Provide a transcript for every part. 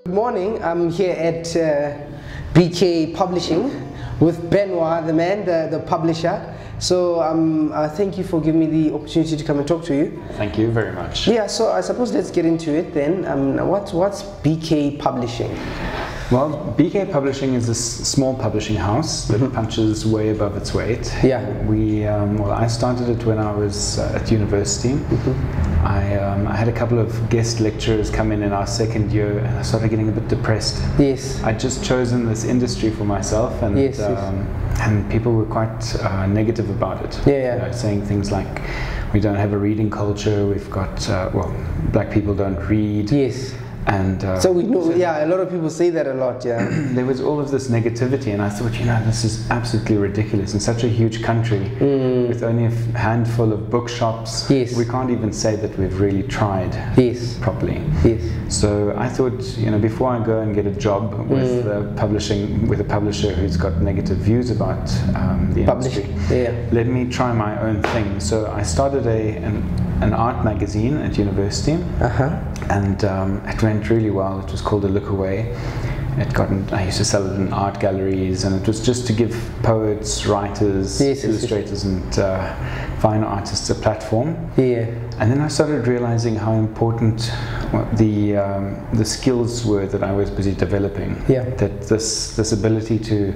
Good morning. I'm here at BK Publishing with Benoit, the man, the publisher. So thank you for giving me the opportunity to come and talk to you. Thank you very much. Yeah, so I suppose let's get into it then. What's BK Publishing? Well, BK Publishing is a small publishing house that punches way above its weight. Yeah. Well, I started it when I was at university. I had a couple of guest lecturers come in our second year, and I started getting a bit depressed. Yes. I'd just chosen this industry for myself, and yes. And people were quite negative about it. Yeah. You know, saying things like, we don't have a reading culture. We've got well, black people don't read. Yes. And so we know, yeah, a lot of people say that a lot, yeah. There was all of this negativity, and I thought, you know, this is absolutely ridiculous. In such a huge country, with only a handful of bookshops, yes. we can't even say that we've really tried properly. Yes. So I thought, you know, before I go and get a job with with a publisher who's got negative views about the industry, let me try my own thing. So I started an art magazine at university, and it went really well. It was called A Look Away. I used to sell it in art galleries, and it was just to give poets, writers, illustrators, and fine artists a platform. Yeah. And then I started realizing how important the skills were that I was busy developing. Yeah. That this ability to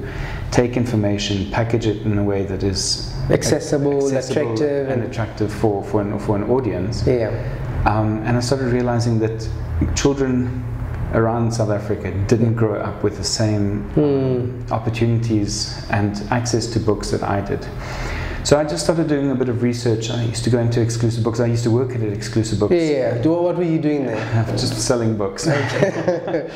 take information, package it in a way that is accessible attractive for an audience. Yeah. And I started realizing that children around South Africa didn't grow up with the same opportunities and access to books that I did. So I just started doing a bit of research. I used to go into exclusive books. I used to work at Exclusive Books. Yeah. What were you doing there? Just selling books. Okay.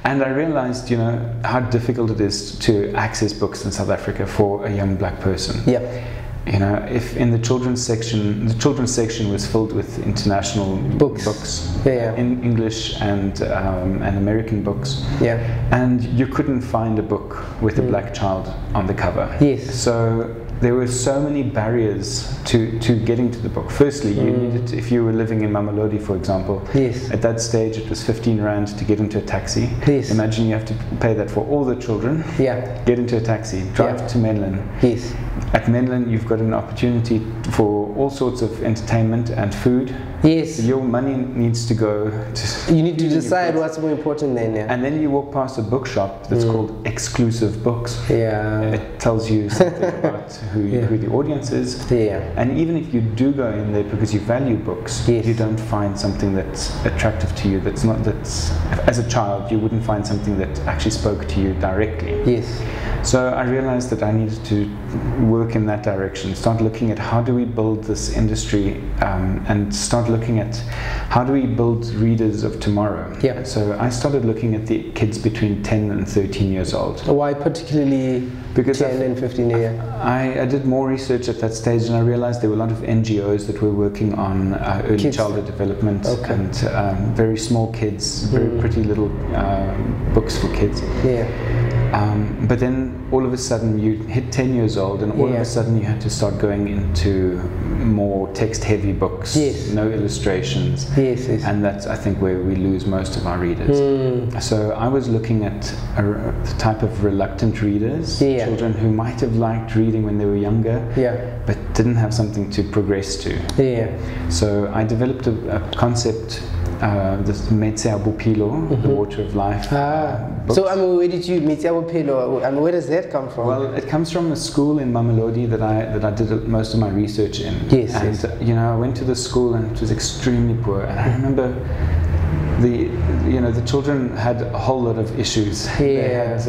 And I realized, you know, how difficult it is to access books in South Africa for a young black person. Yeah. You know, if in the children's section was filled with international books, in English and American books, and you couldn't find a book with a black child on the cover. Yes. So there were so many barriers to getting to the book. Firstly, you needed to, if you were living in Mamelodi, for example, at that stage it was 15 Rand to get into a taxi. Yes. Imagine you have to pay that for all the children. Yeah. Get into a taxi, drive to Menlyn. Yes. At Menlyn, you've got an opportunity for all sorts of entertainment and food. Yes. So your money needs to go to... You need to decide what's more important then, yeah. And then you walk past a bookshop that's called Exclusive Books. Yeah. It tells you something about who the audience is. Yeah. And even if you do go in there because you value books, you don't find something that's attractive to you, that's as a child, you wouldn't find something that actually spoke to you directly. Yes. So I realized that I needed to work in that direction, start looking at how do we build this industry, and start looking at how do we build readers of tomorrow. Yeah. So I started looking at the kids between 10 and 13 years old. Why particularly because 10 and 15 years? I did more research at that stage, and I realized there were a lot of NGOs that were working on early childhood development and very small kids, very pretty little books for kids. Yeah. But then all of a sudden you hit 10 years old, and all of a sudden you had to start going into more text-heavy books, no illustrations, and that's, I think, where we lose most of our readers. So I was looking at the type of reluctant readers, children who might have liked reading when they were younger, but didn't have something to progress to. So I developed a concept, this Metsi a Bophelo, the Water of Life. So where did you Metsi a Bophelo? Where does that come from? Well, it comes from a school in Mamelodi that I did most of my research in. You know, I went to the school and it was extremely poor, and I remember the children had a whole lot of issues. They had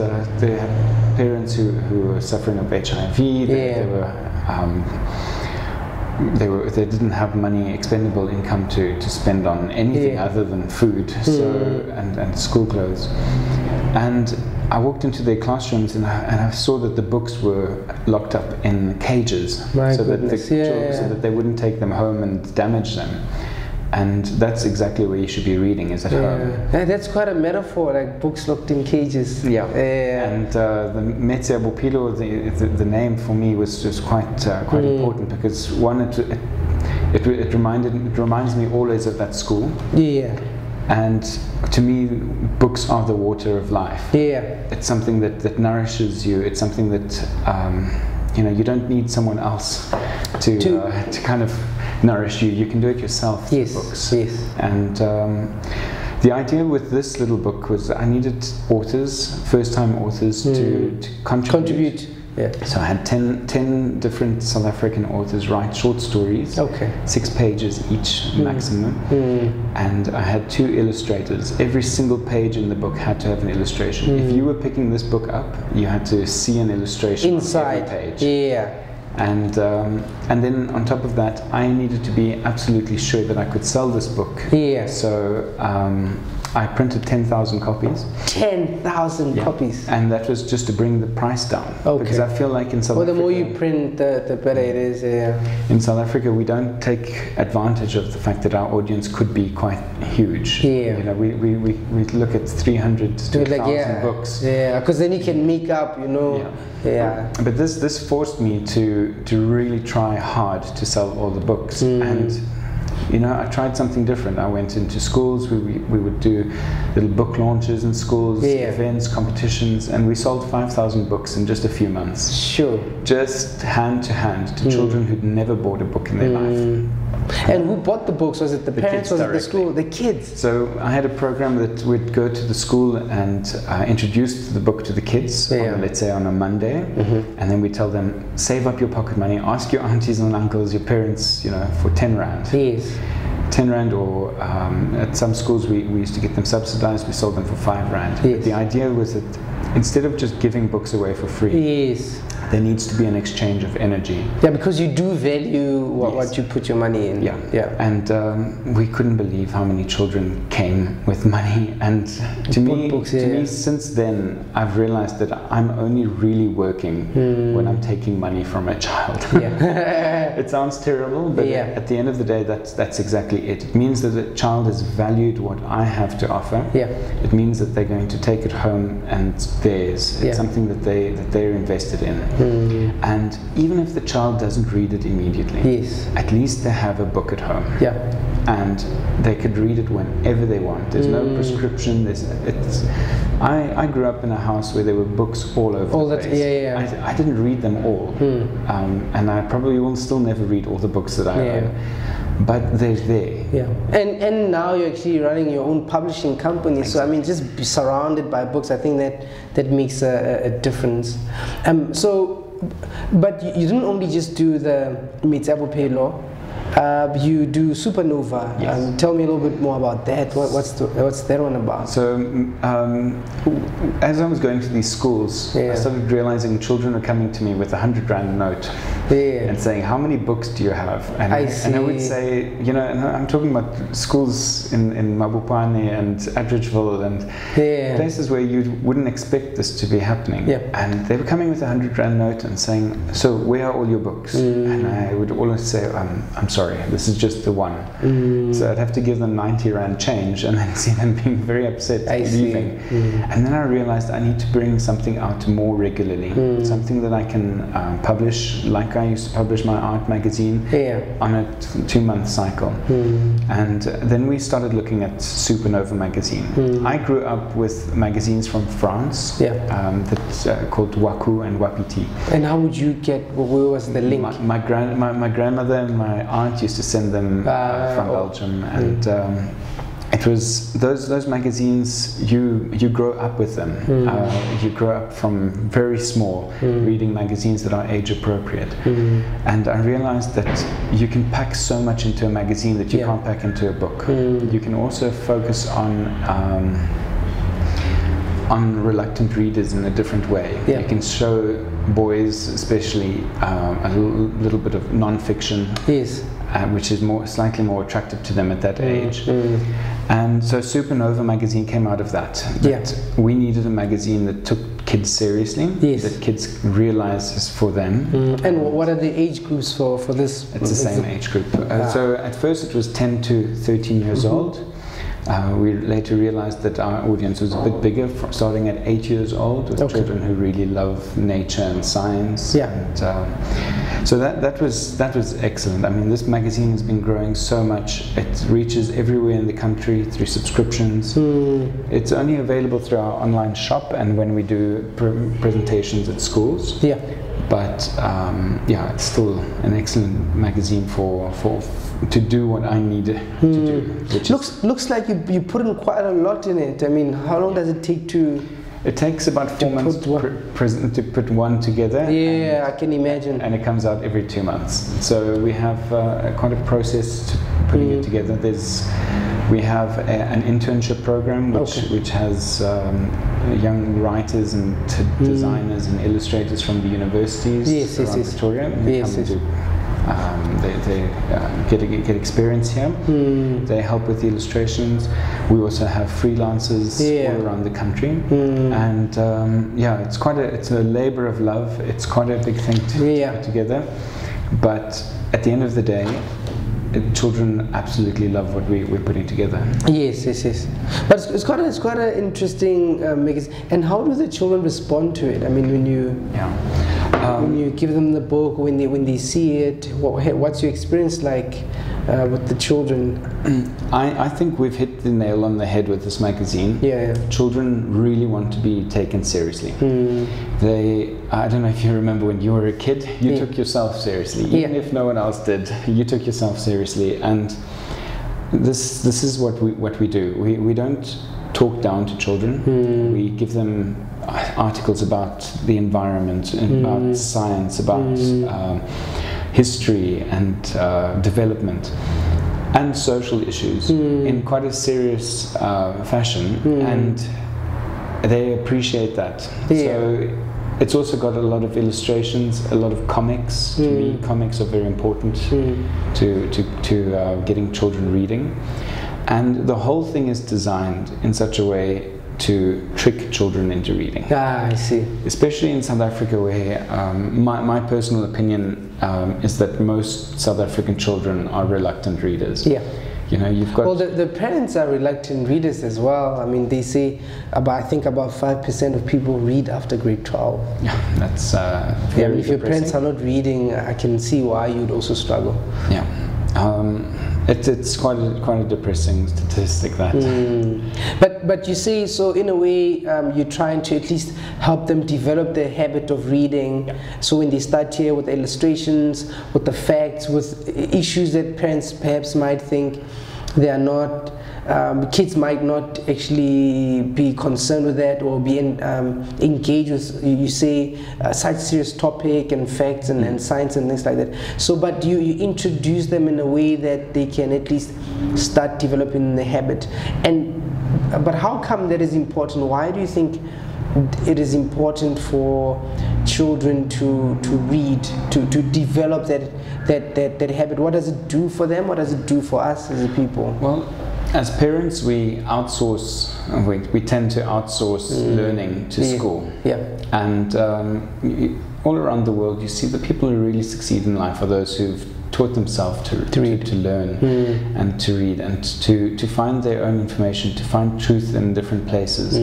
parents who were suffering of HIV. They didn't have money, expendable income to spend on anything other than food, and school clothes. And I walked into their classrooms, and I saw that the books were locked up in cages, so that they wouldn't take them home and damage them. And that's exactly where you should be reading, is at home. Yeah, that's quite a metaphor, like books locked in cages. Yeah. And the Metsi a Bophelo, the name for me was just quite important, because one, it reminds me always of that school. Yeah. And to me, books are the water of life. Yeah. It's something that nourishes you. It's something that, you don't need someone else to kind of nourish you. You can do it yourself through books. Yes. And the idea with this little book was I needed authors, first-time authors, to contribute. Yeah. So I had 10 different South African authors write short stories, 6 pages each maximum, and I had 2 illustrators. Every single page in the book had to have an illustration. If you were picking this book up, you had to see an illustration inside on every page. Yeah. And then on top of that, I needed to be absolutely sure that I could sell this book. Yeah. So I printed 10,000 copies. 10,000 copies. And that was just to bring the price down. Okay. Because I feel like in South Africa, the more you print, the better it is. Yeah. In South Africa, we don't take advantage of the fact that our audience could be quite huge. Yeah. We look at 300 to 1,000 books. Yeah, because then you can make up, Yeah. But this forced me to really try hard to sell all the books. And I tried something different. I went into schools. We would do little book launches in schools, events, competitions, and we sold 5,000 books in just a few months. Sure. Just hand to hand to children who'd never bought a book in their life. And who bought the books? Was it the parents? Was it the school? The kids? So I had a program that we'd go to the school and introduce the book to the kids, let's say on a Monday, and then we tell them, save up your pocket money, ask your aunties and uncles, your parents, for 10 rand. Yes. 10 rand, or at some schools we used to get them subsidized, we sold them for 5 rand. Yes. The idea was that instead of just giving books away for free, yes, there needs to be an exchange of energy. Yeah, because you do value what you put your money in. Yeah. And we couldn't believe how many children came with money. And to me, since then, I've realized that I'm only really working when I'm taking money from a child. Yeah. It sounds terrible, but at the end of the day, that's exactly it. It means that the child has valued what I have to offer. Yeah. It means that they're going to take it home and it's theirs. It's something that they're invested in. And even if the child doesn't read it immediately, at least they have a book at home. Yeah. And they could read it whenever they want. There's no prescription. I grew up in a house where there were books all over the place. I didn't read them all. And I probably will still never read all the books that I own. But they're there. Yeah. And now you're actually running your own publishing company. Exactly. So I mean, just be surrounded by books. I think that makes a difference. But you didn't only just do the Mitsabo Pay Law. You do Supernova. Yes. Tell me a little bit more about that. What's that one about? So, as I was going to these schools, I started realizing children are coming to me with a 100 rand note and saying, "How many books do you have?" And I would say, and I'm talking about schools in Mabopane and Adridgeville and places where you wouldn't expect this to be happening. Yeah. And they were coming with a 100 rand note and saying, "So where are all your books?" And I would always say, "I'm sorry, this is just the one." So I'd have to give them 90 rand change and then see them being very upset leaving. And then I realized I need to bring something out more regularly, something that I can publish, like I used to publish my art magazine on a 2-month cycle. And then we started looking at Supernova magazine. I grew up with magazines from France that's called Waku and Wapiti. And how would you get, where was the link? My grandmother and my aunt used to send them from Belgium, and it was those magazines. You grow up with them. You grow up from very small, reading magazines that are age appropriate. And I realized that you can pack so much into a magazine that you can't pack into a book. You can also focus on reluctant readers in a different way. You can show boys, especially, a little bit of non-fiction. Which is slightly more attractive to them at that age. And so Supernova magazine came out of that. We needed a magazine that took kids seriously, that kids realize is for them. And what are the age groups for this? It's the same age group. So at first it was 10 to 13 years old. We later realized that our audience was a bit bigger, starting at 8 years old, with children who really love nature and science. Yeah. And, so that was excellent. I mean, this magazine has been growing so much. It reaches everywhere in the country through subscriptions. It's only available through our online shop and when we do presentations at schools. Yeah. But yeah, it's still an excellent magazine to do what I need to do. Which looks like you put in quite a lot in it. I mean, how long does it take to? It takes about 4 months to put one together. Yeah, I can imagine. And it comes out every 2 months. So we have quite a process to putting it together. We have an internship program which has young writers and designers and illustrators from the universities around Victoria. They come and do, they get experience here. They help with the illustrations. We also have freelancers all around the country, and yeah, it's a labor of love. It's quite a big thing to put together, but at the end of the day, children absolutely love what we're putting together. Yes. But it's quite an interesting magazine. And how do the children respond to it? I mean, when you give them the book, when they see it, what's your experience like with the children? I think we've hit the nail on the head with this magazine. Yeah. Children really want to be taken seriously. I don't know if you remember when you were a kid, you took yourself seriously. Even if no one else did, you took yourself seriously. And this is what we do. We don't talk down to children. We give them articles about the environment, about science, about history and development and social issues in quite a serious fashion, and they appreciate that. So it's also got a lot of illustrations, a lot of comics. To me, comics are very important to getting children reading, and the whole thing is designed in such a way to trick children into reading. I see. Especially in South Africa, where my personal opinion is that most South African children are reluctant readers. Yeah. You know, you've got... Well, the parents are reluctant readers as well. I mean, they say I think about 5% of people read after grade 12. Yeah, that's very if your parents are not reading, I can see why you'd also struggle. Yeah. It's quite a depressing statistic, that. But you see, so in a way, you're trying to at least help them develop their habit of reading. So when they start here with illustrations, with the facts, with issues that parents perhaps might think they are not, kids might not actually be concerned with that or be engaged with, you say, such serious topic and facts and science and things like that. So, but you introduce them in a way that they can at least start developing the habit. But how come that is important? Why do you think it is important for children to read, to develop that habit? What does it do for them? What does it do for us as a people? Well, as parents, we tend to outsource learning to school. Yeah. And all around the world, you see the people who really succeed in life are those who've taught themselves to read, to learn, and to read, and to find their own information, to find truth in different places.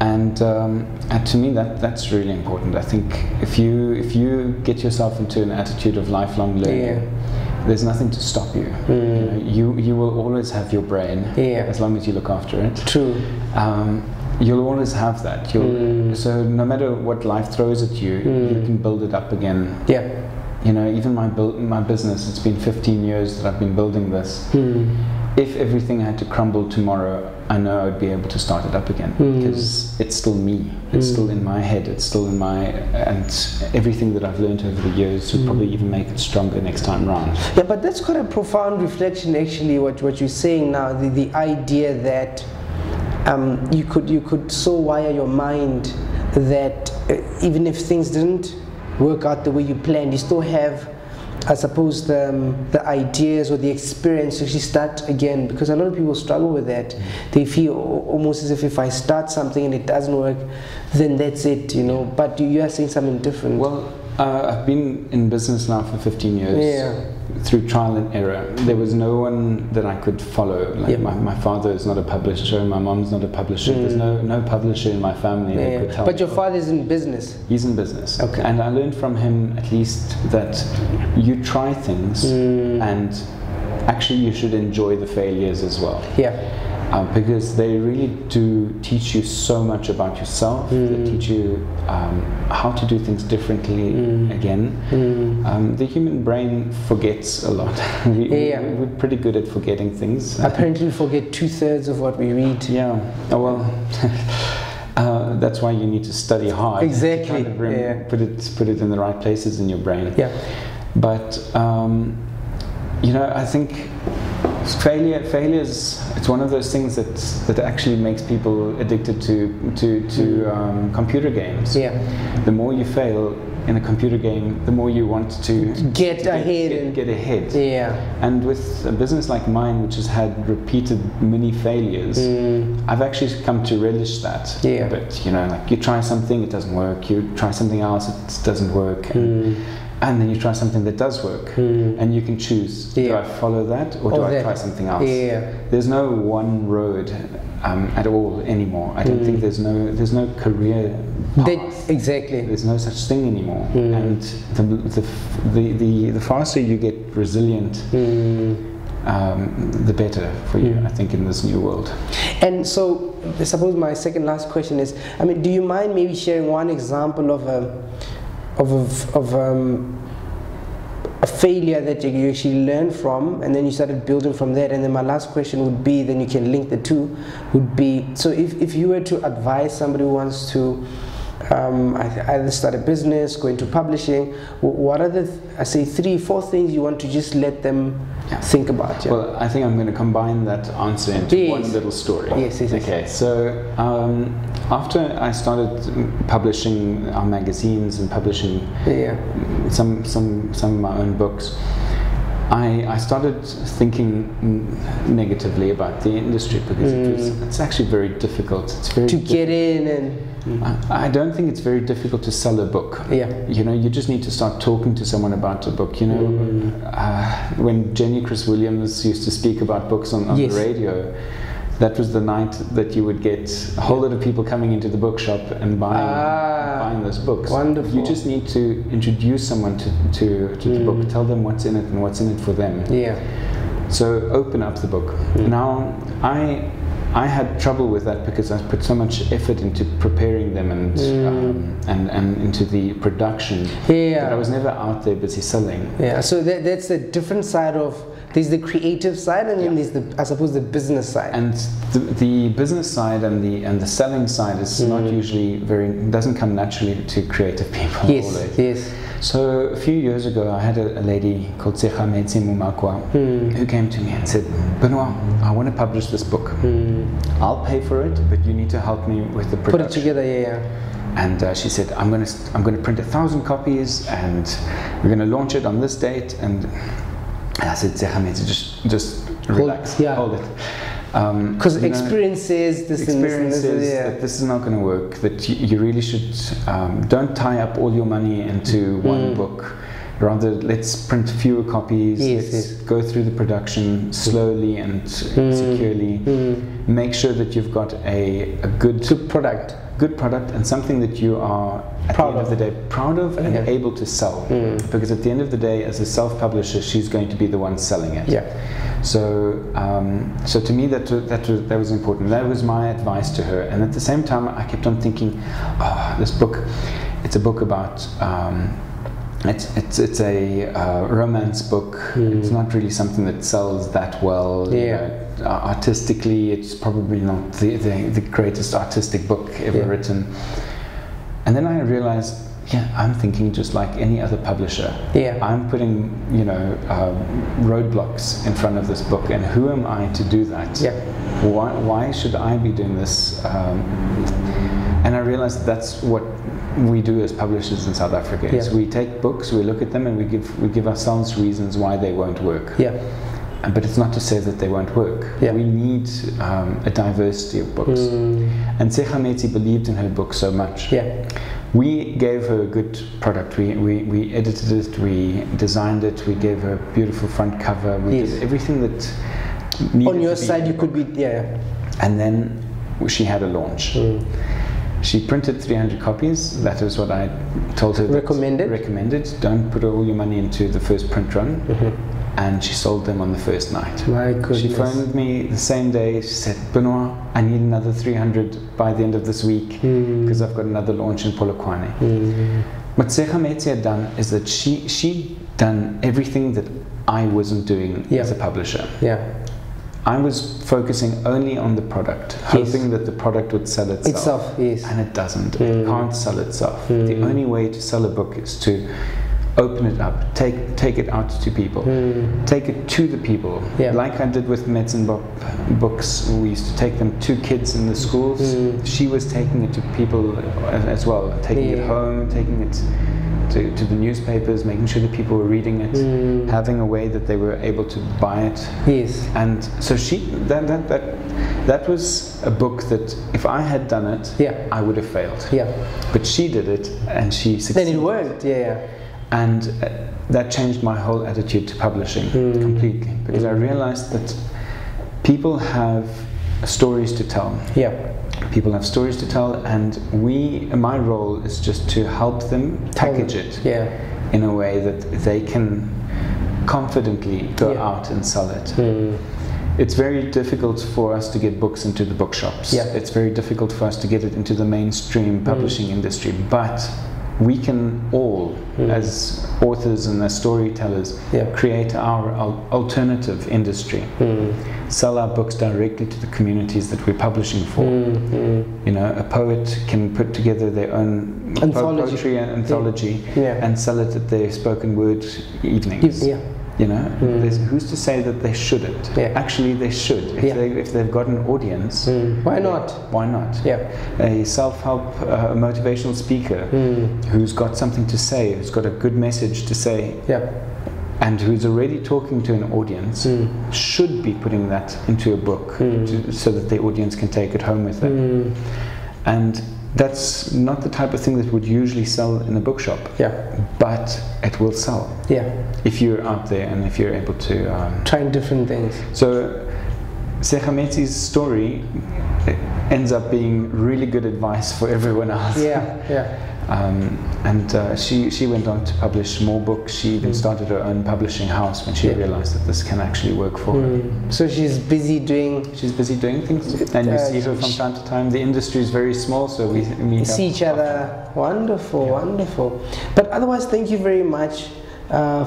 And to me, that's really important. I think if you get yourself into an attitude of lifelong learning, there's nothing to stop you. You will always have your brain, as long as you look after it. True. You'll always have that. So no matter what life throws at you, you can build it up again. Yeah. You know, even my business, it's been 15 years that I've been building this. If everything had to crumble tomorrow, I know I'd be able to start it up again, because it's still me. It's still in my head. It's still in and everything that I've learned over the years would probably even make it stronger next time round. Yeah, but that's quite a profound reflection, actually, what you're saying now, the idea that you could so wire your mind that even if things didn't work out the way you planned, you still have, I suppose, the ideas or the experience to actually start again, because a lot of people struggle with that. They feel almost as if I start something and it doesn't work, then that's it, you know. But you are saying something different. Well, I've been in business now for 15 years, through trial and error. There was no one that I could follow. Like my father is not a publisher, my mom's not a publisher. There's no publisher in my family that could tell. But your father's in business? He's in business. Okay. And I learned from him at least that you try things and actually you should enjoy the failures as well. Yeah. Because they really do teach you so much about yourself. They teach you how to do things differently again. The human brain forgets a lot. We're pretty good at forgetting things. Apparently we forget 2/3 of what we read. Yeah, well, that's why you need to study hard. Exactly. To put it in the right places in your brain. Yeah. But, you know, I think failure is, it's one of those things that actually makes people addicted to computer games. Yeah. The more you fail in a computer game, the more you want to get ahead. Get ahead. Yeah. And with a business like mine, which has had repeated mini failures, I've actually come to relish that. Yeah. But you know, like you try something, it doesn't work. You try something else, it doesn't work. And then you try something that does work, and you can choose, do I follow that or do I try something else? Yeah. There's no one road at all anymore. I don't think there's no career path. Exactly. There's no such thing anymore. And the faster you get resilient, the better for you, I think, in this new world. And so, I suppose my second last question is, I mean, do you mind maybe sharing one example of a failure that you actually learned from, and then you started building from that? And then my last question would be, then you can link the two, would be, so if you were to advise somebody who wants to either start a business, go into publishing, what are the, I say 3-4 things you want to just let them think about? Yeah? Well, I think I'm going to combine that answer into one little story. Yes. Okay, so after I started publishing our magazines and publishing some of my own books, I started thinking negatively about the industry, because it's actually very difficult. It's very get in, and I don't think it's very difficult to sell a book. Yeah. You know, you just need to start talking to someone about a book. You know, when Jenny Chris Williams used to speak about books on the radio, that was the night that you would get a whole lot of people coming into the bookshop and buying those books. Wonderful. You just need to introduce someone to the book, tell them what's in it and what's in it for them. Yeah. So open up the book. Now, I had trouble with that because I put so much effort into preparing them and into the production that I was never out there busy selling. Yeah, so that's the different side of, there's the creative side, and then there's the, I suppose, the business side. And the business side and the selling side is not usually doesn't come naturally to creative people. Yes. So a few years ago, I had a lady called Tsehametse Mumakwa who came to me and said, Benoit, I want to publish this book. I'll pay for it, but you need to help me with the production. Put it together, And she said, I'm going to print 1,000 copies, and we're going to launch it on this date. And I said, Tsehametse, just relax, hold it. Because experience says this that this is not going to work, that you really should don't tie up all your money into one book. Rather, let's print fewer copies, let's go through the production slowly and securely. Make sure that you've got a good product and something that you are at the end of the day proud of and able to sell. Because at the end of the day, as a self-publisher, she's going to be the one selling it. So to me that was important. That was my advice to her. And at the same time, I kept on thinking, this book, it's a book about it's a romance book. It's not really something that sells that well. You know, artistically, it's probably not the greatest artistic book ever written. And then I realized, I'm thinking just like any other publisher. I'm putting, roadblocks in front of this book, and who am I to do that? Why should I be doing this? And I realized that's what we do as publishers in South Africa. Is we take books, we look at them, and we give ourselves reasons why they won't work. But it's not to say that they won't work. We need a diversity of books. And Tsehametse believed in her book so much we gave her a good product. We edited it, we designed it, we gave her a beautiful front cover, we did everything that needed on your to be side you could be and then she had a launch. She printed 300 copies. That was what I told her. Recommended. Don't put all your money into the first print run. And she sold them on the first night. My goodness. She phoned me the same day. She said, Benoit, I need another 300 by the end of this week because I've got another launch in Polokwane. What Sekhametse had done is that she done everything that I wasn't doing as a publisher. I was focusing only on the product, hoping that the product would sell itself. And it doesn't. It can't sell itself. The only way to sell a book is to open it up, take it out to people, take it to the people. Like I did with Medicine books, we used to take them to kids in the schools. She was taking it to people as well, taking it home, taking it to the newspapers, making sure that people were reading it, having a way that they were able to buy it. And so that was a book that if I had done it, I would have failed. But she did it and she succeeded. Then it worked, And that changed my whole attitude to publishing completely, because I realized that people have stories to tell. People have stories to tell, and my role is just to help them package it in a way that they can confidently go out and sell it. It's very difficult for us to get books into the bookshops. It's very difficult for us to get it into the mainstream publishing industry, but we can all, as authors and as storytellers, create our alternative industry. Sell our books directly to the communities that we're publishing for. You know, a poet can put together their own poetry and anthology and sell it at their spoken word evenings. You know, who's to say that they shouldn't? Actually, they should. If they've got an audience, why not? Why not? A self-help, motivational speaker who's got something to say, who's got a good message to say, and who's already talking to an audience, should be putting that into a book so that the audience can take it home with them. And that's not the type of thing that would usually sell in a bookshop, but it will sell if you're out there and if you're able to trying different things. So Sekhametse's story ends up being really good advice for everyone else. She went on to publish more books. She even started her own publishing house when she realized that this can actually work for her. So she's busy doing things, and you see her from time to time. The industry is very small, so we see each other. Wonderful. But otherwise, thank you very much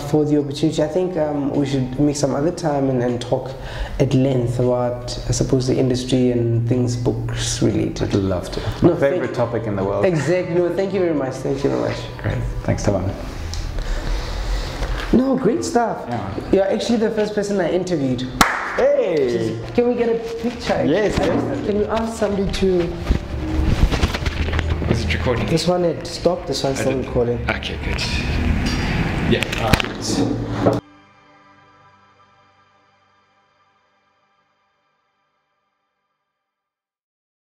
for the opportunity. I think we should make some other time and talk at length about, I suppose, the industry and things books related. I'd love to. My favorite topic in the world. Exactly. No, thank you very much. Thank you very much. Great. Thanks, Tavan. No, great stuff. You're actually the first person I interviewed. Hey! Can we get a picture? Yes. Can you ask somebody to... Is it recording? This one had stopped, this one's still recording. Okay, good. Yeah.